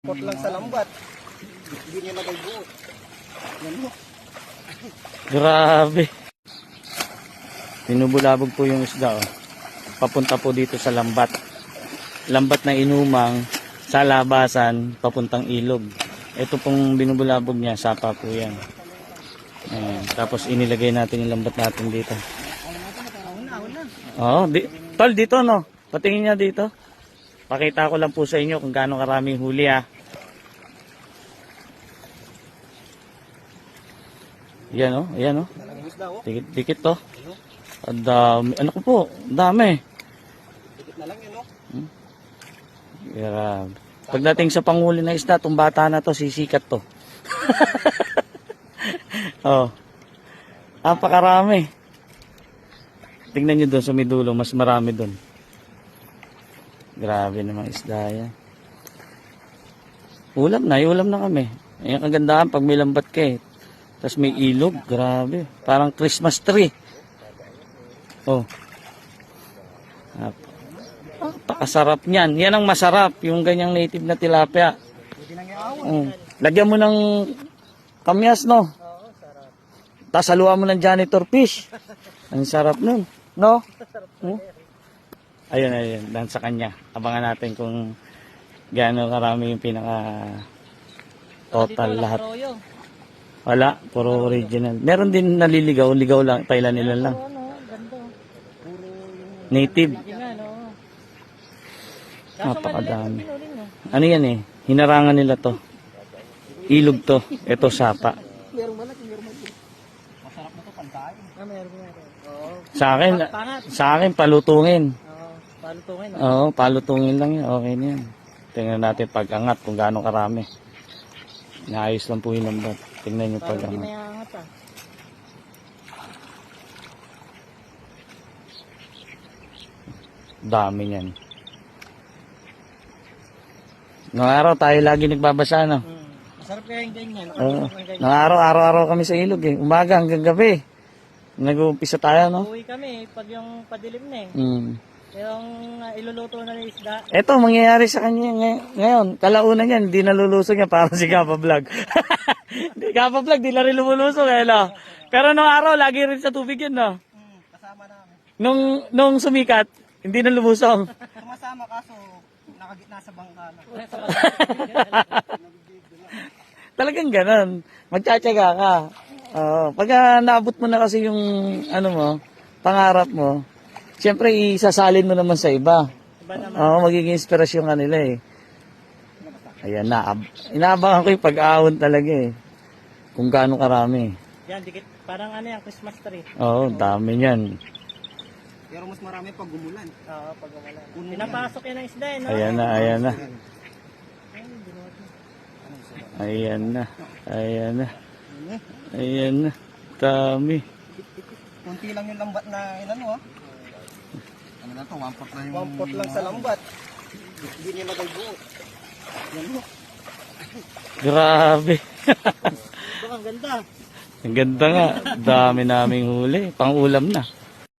Pot lang sa lambat. Hindi niya lagay buo. Yan mo. Grabe. Binubulabog po yung isda, oh. Papunta po dito sa lambat. Lambat na inumang sa labasan papuntang ilog. Ito pong binubulabog niya, sapa po yan. Ayan. Tapos inilagay natin yung lambat natin dito. Oo, tol dito no. Patingin niya dito. Pakita ko lang po sa inyo kung gaano karaming huli ah. Yan oh, ayan oh. Dikit to. Ang dami. Ano ko po? Ang dami. Dikit na lang yun, no? Grabe. Pagdating sa panghuli na isda, itong bata na to, sisikat to. Oh. Napakarami. Tingnan nyo doon sa midulo, mas marami doon. Grabe namang isda yan. Ulam na kami. Ayan kagandahan pag may lambat ka eh. Tapos may ilog, grabe. Parang Christmas tree. Oh. Napakasarap niyan. Yan ang masarap, yung ganyang native na tilapia. Lagyan mo ng kamyas, no? Tapos haluan mo ng janitor fish. Ang sarap nun, no? Ayun, dan sa kanya. Abangan natin kung gaano karami yung pinaka total lahat. Wala, puro original. Meron din naliligaw, ligaw lang, pailan-ilan lang. Native. Napakadami. Ano yan eh? Hinarangan nila to. Ilog to. Ito sapa. Sa akin palutungin. Oo, palutungin lang yan. Okay na yan. Tingnan natin pag-angat kung gaano karami. Naayos lang po yung lambat. Tingnan nyo pag-angat. Dami yan. Noong araw tayo lagi nagbabasa, no? Masarap kaya yung ganyan. Noong araw-araw kami sa ilog eh. Umaga hanggang gabi. Nag-uumpisa tayo, no? Uwi kami pag yung padilim na eh. Yung iluluto na ng isda. Ito, mangyayari sa kanya ngayon. Kalaunan yan, hindi nalulusog yan para si Kappa Vlog. Kappa Vlog, di na rin lumulusog eh, no? Pero noong araw, lagi rin sa tubig yun, no? Kasama namin. Nung sumikat, hindi na lumusong. Sumasama kaso nakagitna sa bangka na. Talagang ganun. Magtsatsaga ka. Pag naabot mo na kasi yung ano mo, pangarap mo, siyempre isasalin mo naman sa iba. Magiging inspirasyon ka nila eh. Ayan na. Inaabangan ko yung pag-ahon talaga eh. Kung gaano karami. Yan, dikit. Parang ano yan, Christmas tree. Oo, dami yan. Pero mas marami pag gumulan. Oo, pag gumulan. Pinapasok yan ang isda eh, no? Ayan na. Ayan na. Dami. Kunti lang yung lambat na inano ah. Ano na to, 1 pot lang yung... 1 pot lang sa lambat. Hindi niya lagay buo. Yan mo. Grabe. Ito ang ganda. Ang ganda nga. Dami naming huli. Pang ulam na.